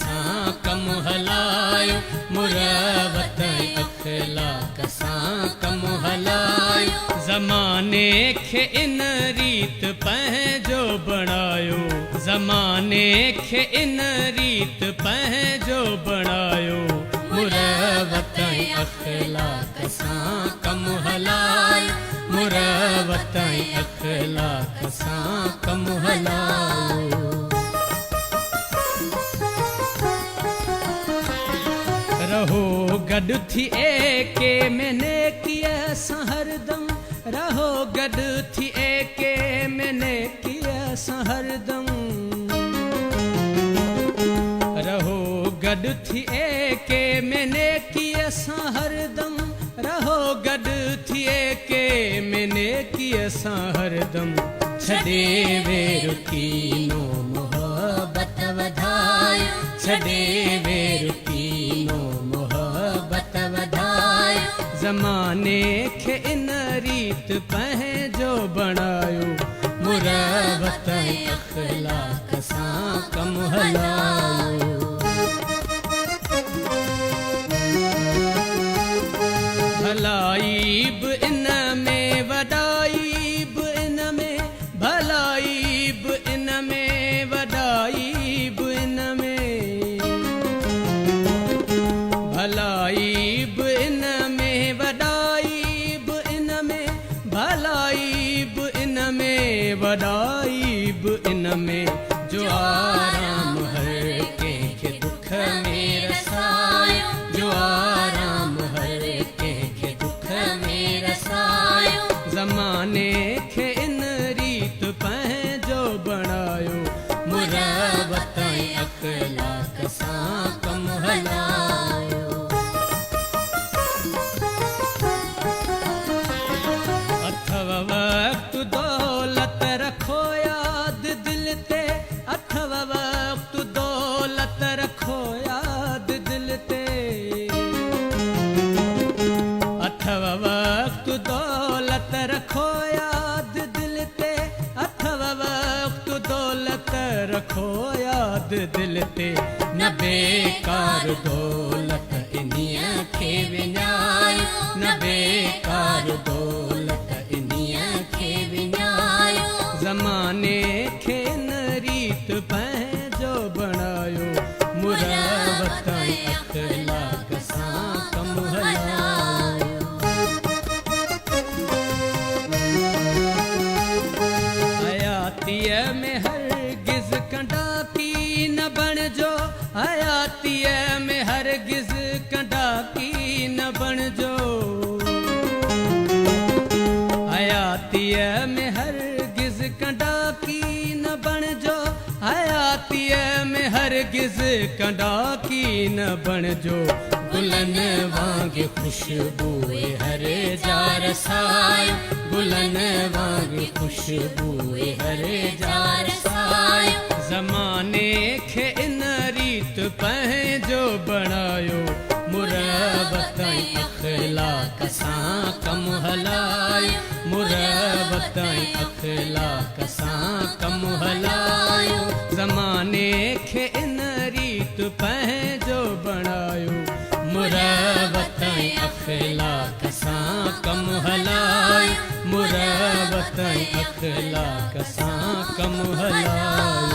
सां कम हलायो मुरवत अखलाक सां कम हलायो ज़माने खे इन रीत पंहिंजो बणायो ज़माने खे इन रीत पंहिंजो बणायो मुरवत अखलाक सां कम हलायो मुरवत अखलाक सां कम हलायो रहो गॾु थी एके में नेकीअ सां हरदम रहो गॾु थी एके में नेकीअ सां हरदम रहो गॾु थी एके में नेकीअ सां हरदम रहो गॾु थी एके में नेकीअ सां हरदम छॾे वेर कीनो मोहबत वधायो छॾे वेर कीनो मोहबत वधायो ज़माने खे इन रीत पंहिंजो बणायो मुरवत अखलाक सां कम हलायो भलाई बि इन में वॾाई बि इन में भलाई बि इन में वॾाई बि इन में भलाई बि इन में वॾाई बि इन में भलाई बि इन में वॾाई बि इन में जो आराम हर कंहिंखे दुख में रसायो जो आराम हर कंहिंखे दुख में रसायो ज़माने खे इन रीत पंहिंजो बणायो मुरवत अखलाक सां कम हलायो अथव वक़्तु दौलत रखो याद दिल ते अथव वक़्तु दौलत रखो याद दिल ते अथव वक़्तु दौलत रखो याद दिल ते अथव वक़्तु दौलत रखो याद दिल ते न बेकार दौलत इन्हीअ खे विञायो न बेकार दौलत इन्हीअ खे विञायो ज़माने खे न रीत पंहिंजो बणायो मुरवत अखलाक सां कम हलायो हयातीअ में हरगिज़ कंडाकी न बणिजो हयातीअ में हरगिज़ कंडाकी न बणिजो हयातीअ में हरगिज़ कंडाकी न बणिजो हयातीअ में हरगिज़ कंडाकी न बणिजो गुलनि वांगुरु ख़ुशबूए हर जा रसायो गुलनि वांगुरु ख़ुशबूए हर जा रसायो ज़माने खे इन रीत पंहिंजो बणायो मुरवत अखलाक सां कम हलायो मुरवत अखलाक सां कम हलायो ज़माने खे इन रीत पंहिंजो बणायो मुरवत अखलाक सां कम हलायो मुरवत अखलाक सां कम हलायो